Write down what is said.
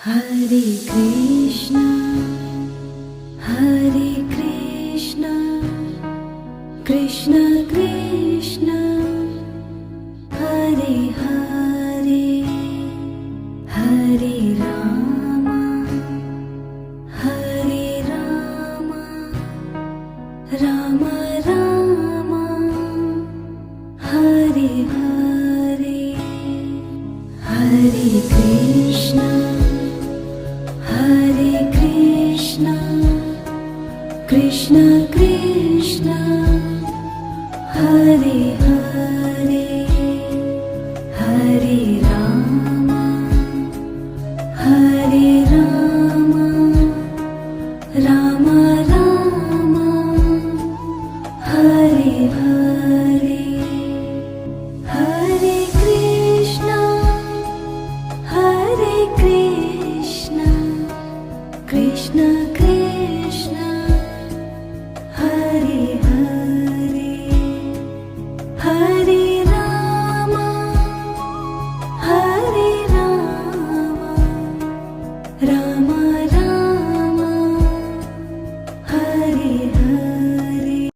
Hare Krishna, Hare Krishna, Krishna Krishna, Hare Hare, Hare Rama, Hare Rama, Rama Rama, Hare Hare, Hare Krishna, Hare Krishna, Krishna Krishna, Hare Hare, Hare Rama, Hare Rama, Rama Rama, Hare Hare, Hare Krishna, Hare Krishna, Krishna Krishna, Hare Hare, Hare Rama, Hare Rama, Rama